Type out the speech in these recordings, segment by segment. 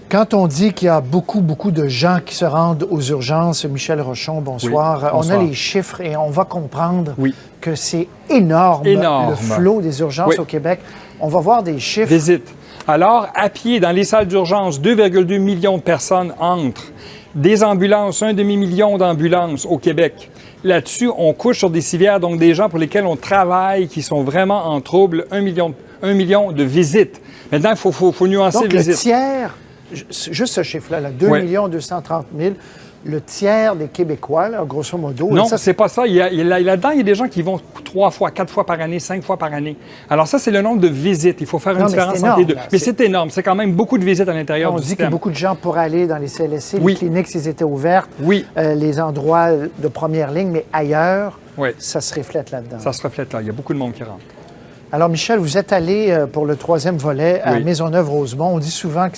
Quand on dit qu'il y a beaucoup de gens qui se rendent aux urgences, Michel Rochon, bonsoir. Oui, bonsoir. On a les chiffres et on va comprendre Oui. que c'est énorme, le flot des urgences au Québec. On va voir des chiffres. Visite. Alors, à pied, dans les salles d'urgence, 2,2 millions de personnes entrent. Des ambulances, 1,5 million d'ambulances au Québec. Là-dessus, on couche sur des civières, donc des gens pour lesquels on travaille, qui sont vraiment en trouble, 1 million de visites. Maintenant, il faut nuancer donc, les visites. Le tiers, juste ce chiffre-là, 2 230 000, le tiers des Québécois, là, grosso modo. Non, c'est pas ça. Là-dedans, il y a des gens qui vont 3 fois, 4 fois par année, 5 fois par année. Alors ça, c'est le nombre de visites. Il faut faire une différence entre les deux. Mais c'est énorme. C'est quand même beaucoup de visites à l'intérieur du système. On dit que beaucoup de gens pourraient aller dans les CLSC, les cliniques, s'ils étaient ouvertes, les endroits de première ligne, mais ailleurs, ça se reflète là-dedans. Ça se reflète là. Il y a beaucoup de monde qui rentre. Alors, Michel, vous êtes allé pour le 3e volet à Maisonneuve-Rosemont. On dit souvent que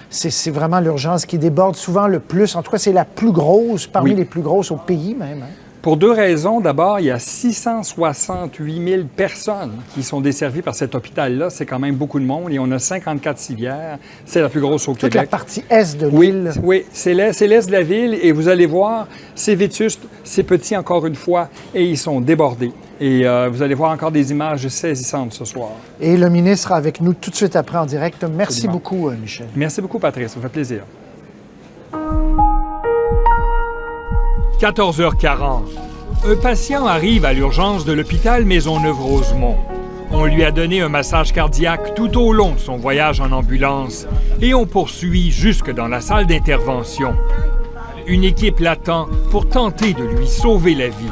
c'est vraiment l'urgence qui déborde souvent le plus. En tout cas, c'est la plus grosse, parmi les plus grosses au pays même. Hein? Pour 2 raisons. D'abord, il y a 668 000 personnes qui sont desservies par cet hôpital-là. C'est quand même beaucoup de monde. Et on a 54 civières. C'est la plus grosse au Québec. Toute la partie est de l'île. Oui, c'est l'est de la ville. Et vous allez voir, c'est vétuste, c'est petit encore une fois, et ils sont débordés. Et vous allez voir encore des images saisissantes ce soir. Et le ministre sera avec nous tout de suite après en direct. Merci beaucoup, Michel. Merci beaucoup, Patrice. Ça me fait plaisir. 14h40. Un patient arrive à l'urgence de l'hôpital Maisonneuve-Rosemont. On lui a donné un massage cardiaque tout au long de son voyage en ambulance et on poursuit jusque dans la salle d'intervention. Une équipe l'attend pour tenter de lui sauver la vie.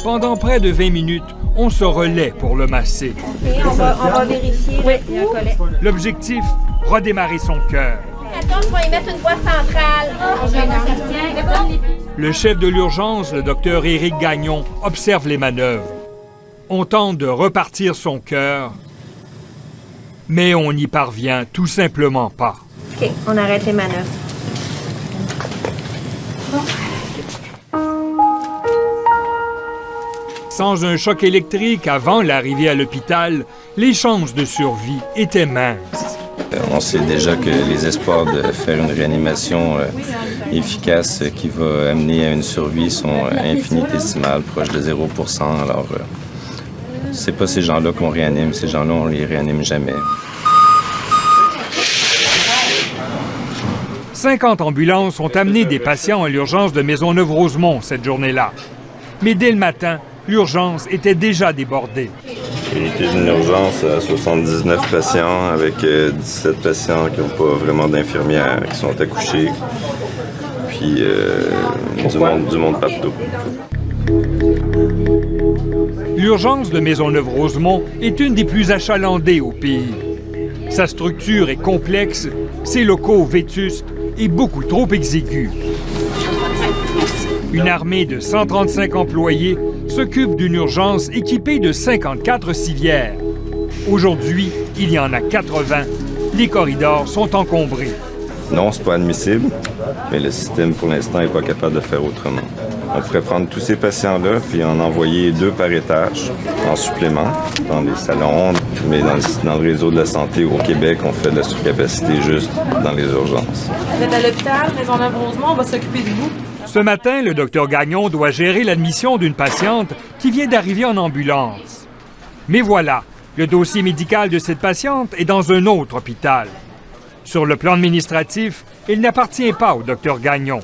Pendant près de 20 minutes, on se relaie pour le masser. Okay, on va vérifier. Il y a un collet. L'objectif, redémarrer son cœur. Attends, je vais y mettre une voie centrale. Le chef de l'urgence, le docteur Éric Gagnon, observe les manœuvres. On tente de repartir son cœur, mais on n'y parvient tout simplement pas. OK, on arrête les manœuvres. Sans un choc électrique avant l'arrivée à l'hôpital, les chances de survie étaient minces. On sait déjà que les espoirs de faire une réanimation efficace qui va amener à une survie sont infinitésimales, proches de 0%. Alors, c'est pas ces gens-là qu'on réanime. Ces gens-là, on les réanime jamais. 50 ambulances ont amené des patients à l'urgence de Maisonneuve-Rosemont cette journée-là. Mais dès le matin, l'urgence était déjà débordée. Unité d'une urgence à 79 patients avec 17 patients qui n'ont pas vraiment d'infirmières, qui sont accouchés. Puis du monde partout. L'urgence de Maisonneuve-Rosemont est une des plus achalandées au pays. Sa structure est complexe, ses locaux vétustes et beaucoup trop exigus. Une armée de 135 employés s'occupe d'une urgence équipée de 54 civières. Aujourd'hui, il y en a 80. Les corridors sont encombrés. Non, c'est pas admissible, mais le système, pour l'instant, n'est pas capable de faire autrement. On pourrait prendre tous ces patients-là puis en envoyer 2 par étage en supplément dans les salons. Mais dans le réseau de la santé au Québec, on fait de la surcapacité juste dans les urgences. Vous êtes à l'hôpital, Maisonneuve-Rosemont, on va s'occuper de vous. Ce matin, le docteur Gagnon doit gérer l'admission d'une patiente qui vient d'arriver en ambulance. Mais voilà, le dossier médical de cette patiente est dans un autre hôpital. Sur le plan administratif, il n'appartient pas au docteur Gagnon.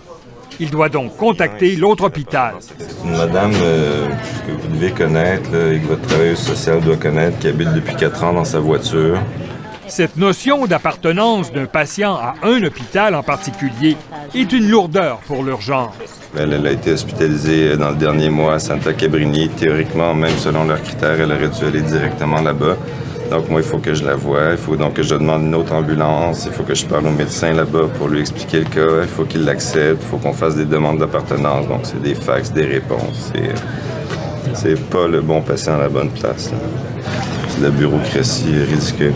Il doit donc contacter l'autre hôpital. C'est une madame que vous devez connaître, là, et que votre travailleuse sociale doit connaître, qui habite depuis 4 ans dans sa voiture. Cette notion d'appartenance d'un patient à un hôpital en particulier est une lourdeur pour l'urgence. Elle a été hospitalisée dans le dernier mois à Santa Cabrini. Théoriquement, même selon leurs critères, elle aurait dû aller directement là-bas. Donc moi, il faut que je la voie. Il faut donc que je demande une autre ambulance. Il faut que je parle au médecin là-bas pour lui expliquer le cas. Il faut qu'il l'accepte. Il faut qu'on fasse des demandes d'appartenance. Donc c'est des fax, des réponses. C'est pas le bon patient à la bonne place, là. C'est de la bureaucratie ridicule.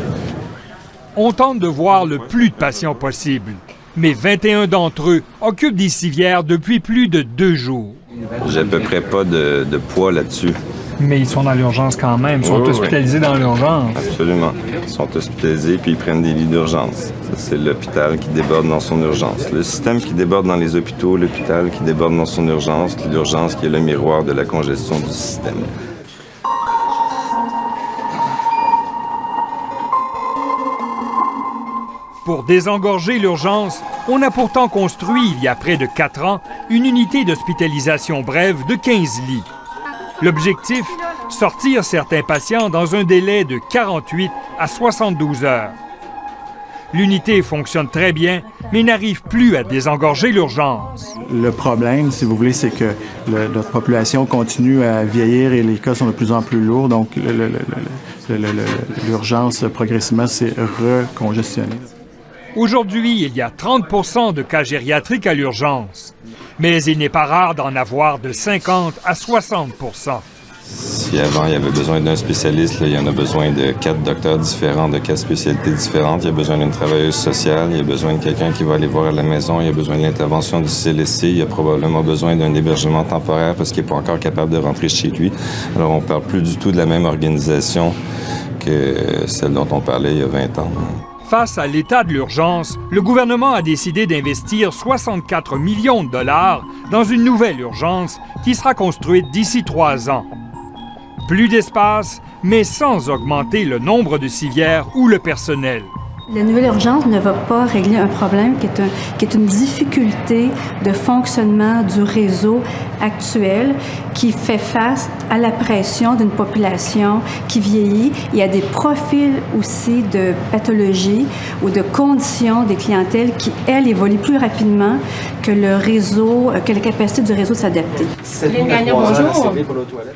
On tente de voir le plus de patients possible, mais 21 d'entre eux occupent des civières depuis plus de 2 jours. J'ai à peu près pas de poids là-dessus. Mais ils sont dans l'urgence quand même. Ils sont hospitalisés dans l'urgence. Absolument. Ils sont hospitalisés puis ils prennent des lits d'urgence. Ça, c'est l'hôpital qui déborde dans son urgence. Le système qui déborde dans les hôpitaux, l'hôpital qui déborde dans son urgence, l'urgence qui est le miroir de la congestion du système. Pour désengorger l'urgence, on a pourtant construit, il y a près de 4 ans, une unité d'hospitalisation brève de 15 lits. L'objectif, sortir certains patients dans un délai de 48 à 72 heures. L'unité fonctionne très bien, mais n'arrive plus à désengorger l'urgence. Le problème, si vous voulez, c'est que notre population continue à vieillir et les cas sont de plus en plus lourds, donc l'urgence progressivement s'est recongestionnée. Aujourd'hui, il y a 30 de cas gériatriques à l'urgence, mais il n'est pas rare d'en avoir de 50 à 60 Si avant, il y avait besoin d'un spécialiste, là, il y en a besoin de 4 docteurs différents, de 4 spécialités différentes. Il y a besoin d'une travailleuse sociale, il y a besoin de quelqu'un qui va aller voir à la maison, il y a besoin de l'intervention du CLSC, il y a probablement besoin d'un hébergement temporaire parce qu'il n'est pas encore capable de rentrer chez lui. Alors, on ne parle plus du tout de la même organisation que celle dont on parlait il y a 20 ans. Face à l'état de l'urgence, le gouvernement a décidé d'investir 64 millions de dollars dans une nouvelle urgence qui sera construite d'ici 3 ans. Plus d'espace, mais sans augmenter le nombre de civières ou le personnel. La nouvelle urgence ne va pas régler un problème qui est une difficulté de fonctionnement du réseau actuel qui fait face à la pression d'une population qui vieillit et à des profils aussi de pathologie ou de conditions des clientèles qui, elles, évoluent plus rapidement que le réseau, que la capacité du réseau de s'adapter. Lise Gagnon, bonjour.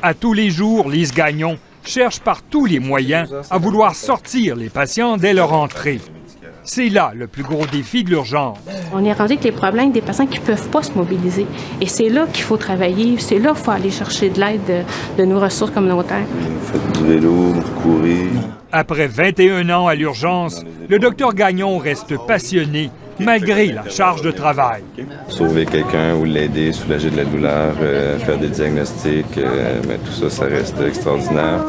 À tous les jours, Lise Gagnon cherche par tous les moyens à vouloir sortir les patients dès leur entrée. C'est là le plus gros défi de l'urgence. On est rendu avec les problèmes des patients qui ne peuvent pas se mobiliser. Et c'est là qu'il faut travailler, c'est là qu'il faut aller chercher de l'aide de nos ressources communautaires. Faites du vélo, courir. Après 21 ans à l'urgence, le docteur Gagnon reste passionné malgré la charge de travail. Sauver quelqu'un ou l'aider, soulager de la douleur, faire des diagnostics, tout ça, ça reste extraordinaire.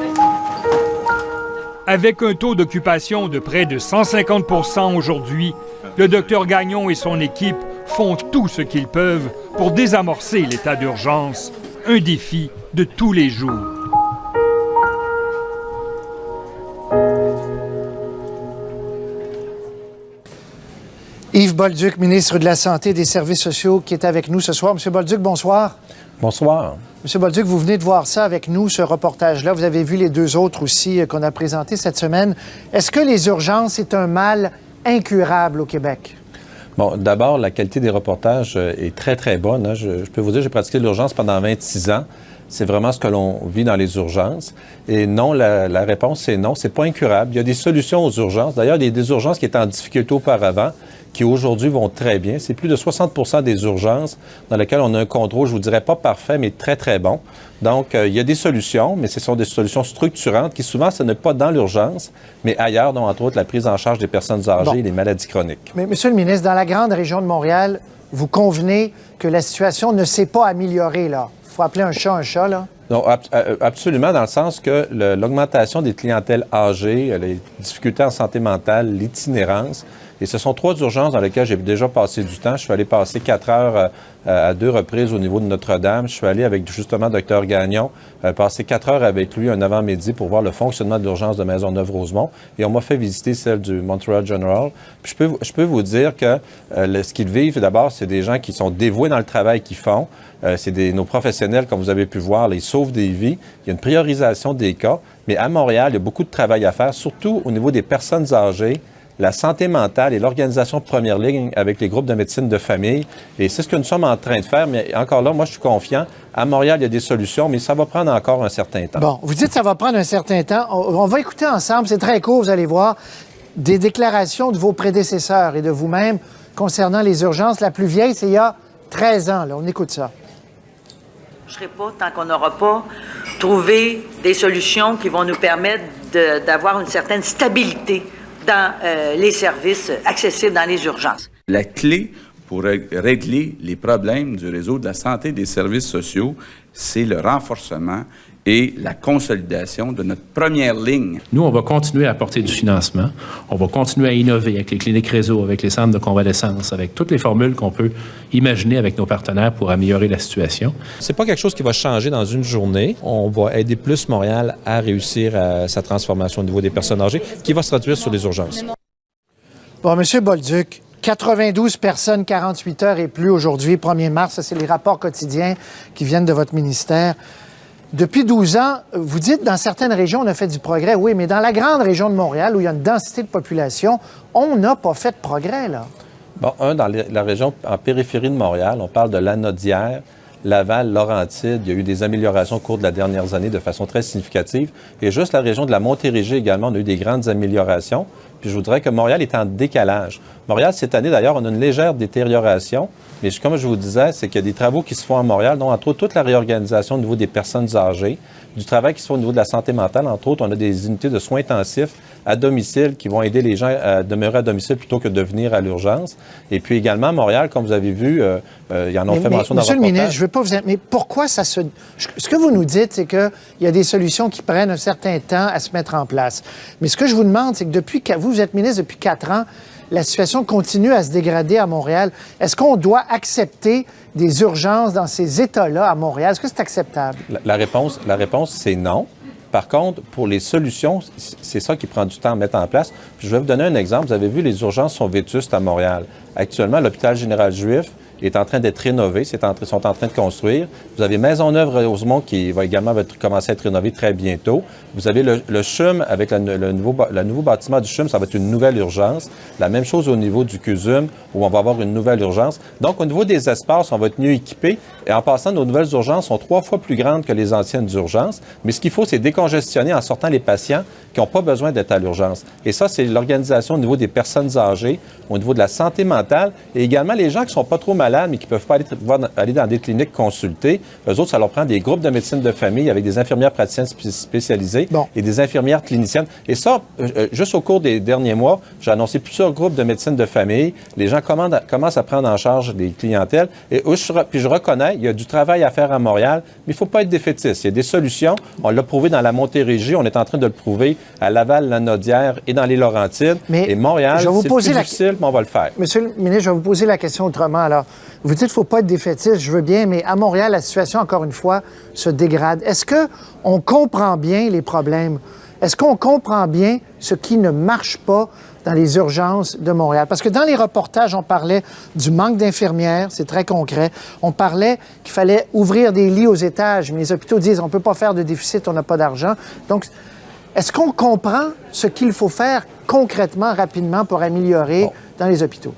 Avec un taux d'occupation de près de 150 % aujourd'hui, le docteur Gagnon et son équipe font tout ce qu'ils peuvent pour désamorcer l'état d'urgence, un défi de tous les jours. Yves Bolduc, ministre de la Santé et des Services sociaux, qui est avec nous ce soir. Monsieur Bolduc, bonsoir. Bonsoir. Monsieur Bolduc, vous venez de voir ça avec nous, ce reportage-là. Vous avez vu les 2 autres aussi qu'on a présentés cette semaine. Est-ce que les urgences, c'est un mal incurable au Québec? Bon, d'abord, la qualité des reportages est très, très bonne. Hein. Je peux vous dire, j'ai pratiqué l'urgence pendant 26 ans. C'est vraiment ce que l'on vit dans les urgences. Et non, la réponse, c'est non. C'est pas incurable. Il y a des solutions aux urgences. D'ailleurs, il y a des urgences qui étaient en difficulté auparavant, qui aujourd'hui vont très bien. C'est plus de 60 % des urgences dans lesquelles on a un contrôle, je vous dirais pas parfait, mais très, très bon. Donc, il y a des solutions, mais ce sont des solutions structurantes qui, souvent, ce n'est pas dans l'urgence, mais ailleurs, dont entre autres la prise en charge des personnes âgées et les maladies chroniques. Mais, Monsieur le ministre, dans la grande région de Montréal, vous convenez que la situation ne s'est pas améliorée, là? Il faut appeler un chat, là? Non, absolument, dans le sens que l'augmentation des clientèles âgées, les difficultés en santé mentale, l'itinérance, et ce sont 3 urgences dans lesquelles j'ai déjà passé du temps. Je suis allé passer 4 heures à 2 reprises au niveau de Notre-Dame. Je suis allé avec, justement, Dr Gagnon, passer 4 heures avec lui un avant-midi pour voir le fonctionnement de l'urgence de Maisonneuve-Rosemont. Et on m'a fait visiter celle du Montreal General. Puis je peux vous dire que ce qu'ils vivent, d'abord, c'est des gens qui sont dévoués dans le travail qu'ils font. C'est nos professionnels, comme vous avez pu voir, là, ils sauvent des vies. Il y a une priorisation des cas. Mais à Montréal, il y a beaucoup de travail à faire, surtout au niveau des personnes âgées, la santé mentale et l'organisation de première ligne avec les groupes de médecine de famille. Et c'est ce que nous sommes en train de faire. Mais encore là, moi, je suis confiant. À Montréal, il y a des solutions, mais ça va prendre encore un certain temps. Bon, vous dites que ça va prendre un certain temps. On va écouter ensemble, c'est très court, vous allez voir, des déclarations de vos prédécesseurs et de vous-même concernant les urgences. La plus vieille, c'est il y a 13 ans. Là. On écoute ça. Je ne serai pas tant qu'on n'aura pas trouvé des solutions qui vont nous permettre d'avoir une certaine stabilité dans les services accessibles dans les urgences. La clé pour régler les problèmes du réseau de la santé et des services sociaux, c'est le renforcement et la consolidation de notre première ligne. Nous, on va continuer à apporter du financement. On va continuer à innover avec les cliniques réseau, avec les centres de convalescence, avec toutes les formules qu'on peut imaginer avec nos partenaires pour améliorer la situation. C'est pas quelque chose qui va changer dans une journée. On va aider plus Montréal à réussir sa transformation au niveau des personnes âgées, qui va se traduire sur les urgences. Bon, M. Bolduc, 92 personnes, 48 heures et plus aujourd'hui, 1er mars. Ça, c'est les rapports quotidiens qui viennent de votre ministère. Depuis 12 ans, vous dites, dans certaines régions, on a fait du progrès. Oui, mais dans la grande région de Montréal, où il y a une densité de population, on n'a pas fait de progrès, là. Bon, dans la région en périphérie de Montréal, on parle de Lanaudière, Laval, Laurentides. Il y a eu des améliorations au cours de la dernière année de façon très significative. Et juste la région de la Montérégie également, on a eu des grandes améliorations. Puis je voudrais que Montréal est en décalage. Montréal, cette année, d'ailleurs, on a une légère détérioration. Mais comme je vous disais, c'est qu'il y a des travaux qui se font à Montréal, dont entre autres toute la réorganisation au niveau des personnes âgées, du travail qui se fait au niveau de la santé mentale. Entre autres, on a des unités de soins intensifs à domicile qui vont aider les gens à demeurer à domicile plutôt que de venir à l'urgence. Et puis également, à Montréal, comme vous avez vu, il y en a fait mention dans le reportage. Monsieur le ministre, je ne veux pas vous... Mais pourquoi ça se... Ce que vous nous dites, c'est qu'il y a des solutions qui prennent un certain temps à se mettre en place. Mais ce que je vous demande, c'est que depuis que vous êtes ministre depuis 4 ans, la situation continue à se dégrader à Montréal. Est-ce qu'on doit accepter des urgences dans ces états-là à Montréal? Est-ce que c'est acceptable? La réponse, c'est non. Par contre, pour les solutions, c'est ça qui prend du temps à mettre en place. Puis je vais vous donner un exemple. Vous avez vu, les urgences sont vétustes à Montréal. Actuellement, l'hôpital général juif est en train d'être rénové, sont en train de construire. Vous avez Maisonneuve-Rosemont qui va également commencer à être rénové très bientôt. Vous avez le CHUM avec le nouveau bâtiment du CHUM, ça va être une nouvelle urgence. La même chose au niveau du CUSUM, où on va avoir une nouvelle urgence. Donc, au niveau des espaces, on va être mieux équipés. Et en passant, nos nouvelles urgences sont 3 fois plus grandes que les anciennes urgences. Mais ce qu'il faut, c'est décongestionner en sortant les patients qui n'ont pas besoin d'être à l'urgence. Et ça, c'est l'organisation au niveau des personnes âgées, au niveau de la santé mentale et également les gens qui ne sont pas trop malades, mais qui ne peuvent pas aller dans des cliniques consulter. Eux autres, ça leur prend des groupes de médecine de famille avec des infirmières praticiennes spécialisées et des infirmières cliniciennes. Et ça, juste au cours des derniers mois, j'ai annoncé plusieurs groupes de médecine de famille. Les gens commencent à prendre en charge des clientèles. Et puis je reconnais, il y a du travail à faire à Montréal, mais il ne faut pas être défaitiste. Il y a des solutions. On l'a prouvé dans la Montérégie. On est en train de le prouver à Laval, Lanaudière et dans les Laurentides. Et Montréal, c'est plus difficile, mais on va le faire. Monsieur le ministre, je vais vous poser la question autrement. Alors, vous dites qu'il ne faut pas être défaitiste, je veux bien, mais à Montréal, la situation, encore une fois, se dégrade. Est-ce qu'on comprend bien les problèmes? Est-ce qu'on comprend bien ce qui ne marche pas dans les urgences de Montréal? Parce que dans les reportages, on parlait du manque d'infirmières, c'est très concret. On parlait qu'il fallait ouvrir des lits aux étages, mais les hôpitaux disent on ne peut pas faire de déficit, on n'a pas d'argent. Donc, est-ce qu'on comprend ce qu'il faut faire concrètement, rapidement, pour améliorer dans les hôpitaux?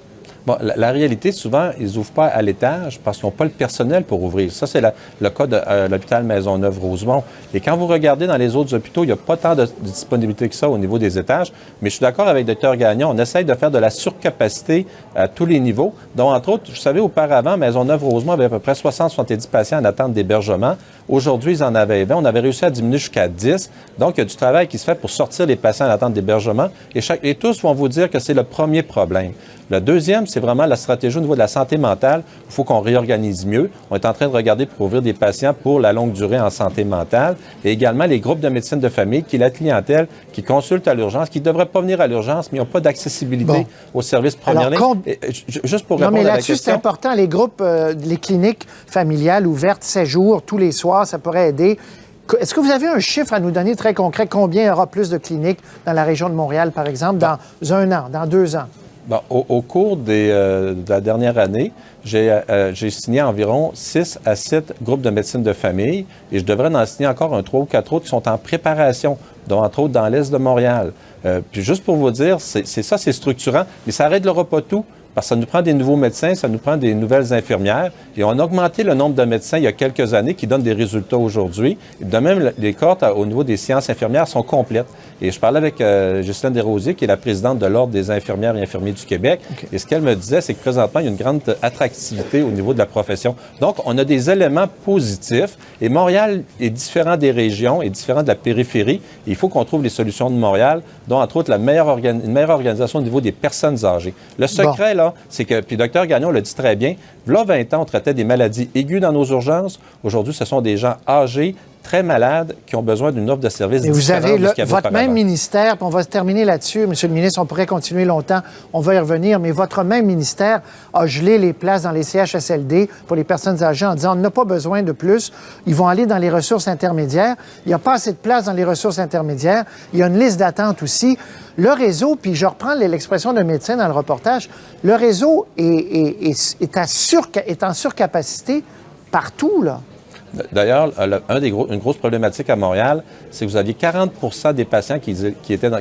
Bon, la réalité, souvent, ils n'ouvrent pas à l'étage parce qu'ils n'ont pas le personnel pour ouvrir. Ça, c'est le cas de l'hôpital Maisonneuve-Rosemont. Et quand vous regardez dans les autres hôpitaux, il n'y a pas tant de disponibilité que ça au niveau des étages. Mais je suis d'accord avec Dr Gagnon, on essaye de faire de la surcapacité à tous les niveaux. Donc, entre autres, vous savez, auparavant, Maisonneuve-Rosemont avait à peu près 60-70 patients en attente d'hébergement. Aujourd'hui, ils en avaient 20. On avait réussi à diminuer jusqu'à 10. Donc, il y a du travail qui se fait pour sortir les patients en attente d'hébergement. Et tous vont vous dire que c'est le premier problème. Le deuxième, c'est vraiment la stratégie au niveau de la santé mentale. Il faut qu'on réorganise mieux. On est en train de regarder pour ouvrir des patients pour la longue durée en santé mentale et également les groupes de médecine de famille, qui est la clientèle qui consulte à l'urgence, qui ne devrait pas venir à l'urgence, mais ils n'ont pas d'accessibilité aux services première ligne. Juste pour répondre à la question... Non, mais là-dessus, c'est important. Les groupes, les cliniques familiales ouvertes 7 jours, tous les soirs, ça pourrait aider. Est-ce que vous avez un chiffre à nous donner très concret? Combien il y aura plus de cliniques dans la région de Montréal, par exemple, dans 1 an, dans 2 ans? Bon, au cours de la dernière année, j'ai signé environ 6 à 7 groupes de médecine de famille et je devrais en signer encore 3 ou 4 autres qui sont en préparation, dont entre autres dans l'est de Montréal. Puis juste pour vous dire, c'est structurant, mais ça ne réglera pas tout. Parce que ça nous prend des nouveaux médecins, ça nous prend des nouvelles infirmières. Et on a augmenté le nombre de médecins il y a quelques années qui donnent des résultats aujourd'hui. De même, les cohortes au niveau des sciences infirmières sont complètes. Et je parlais avec Justine Desrosiers, qui est la présidente de l'Ordre des infirmières et infirmiers du Québec. Okay. Et ce qu'elle me disait, c'est que présentement, il y a une grande attractivité au niveau de la profession. Donc, on a des éléments positifs. Et Montréal est différent des régions, est différent de la périphérie. Et il faut qu'on trouve les solutions de Montréal, dont entre autres une meilleure organisation au niveau des personnes âgées. Le secret, là, c'est que, puis Dr Gagnon l'a dit très bien, là, 20 ans, on traitait des maladies aiguës dans nos urgences. Aujourd'hui, ce sont des gens âgés, très malades qui ont besoin d'une offre de service Et vous différente avez de ce qu'il y avait votre auparavant. même ministère, puis on va se terminer là-dessus, Monsieur le ministre, on pourrait continuer longtemps, on va y revenir, mais votre même ministère a gelé les places dans les CHSLD pour les personnes âgées en disant on n'a pas besoin de plus, ils vont aller dans les ressources intermédiaires. Il n'y a pas assez de place dans les ressources intermédiaires. Il y a une liste d'attente aussi. Le réseau, puis je reprends l'expression d'un médecin dans le reportage, le réseau est en surcapacité partout, là. D'ailleurs, une grosse problématique à Montréal, c'est que vous aviez 40 des patients qui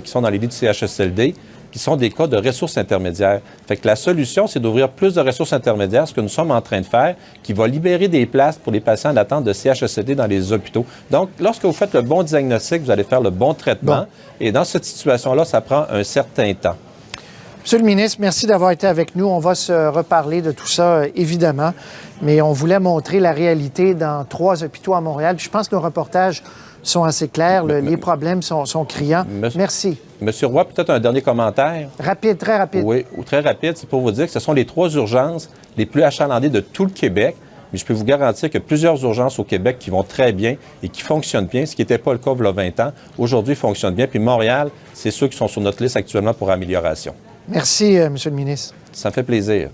sont dans les lits du CHSLD qui sont des cas de ressources intermédiaires. Fait que la solution, c'est d'ouvrir plus de ressources intermédiaires, ce que nous sommes en train de faire, qui va libérer des places pour les patients en attente de CHSLD dans les hôpitaux. Donc, lorsque vous faites le bon diagnostic, vous allez faire le bon traitement. Bon. Et dans cette situation-là, ça prend un certain temps. Monsieur le ministre, merci d'avoir été avec nous. On va se reparler de tout ça, évidemment, mais on voulait montrer la réalité dans 3 hôpitaux à Montréal. Puis je pense que nos reportages sont assez clairs. Les problèmes sont criants. Merci. Monsieur Roy, peut-être un dernier commentaire? Rapide, très rapide. Oui, ou très rapide. C'est pour vous dire que ce sont les 3 urgences les plus achalandées de tout le Québec. Mais je peux vous garantir qu'il y a plusieurs urgences au Québec qui vont très bien et qui fonctionnent bien, ce qui n'était pas le cas il y a 20 ans. Aujourd'hui, fonctionne bien. Puis Montréal, c'est ceux qui sont sur notre liste actuellement pour amélioration. Merci, Monsieur le ministre. Ça me fait plaisir.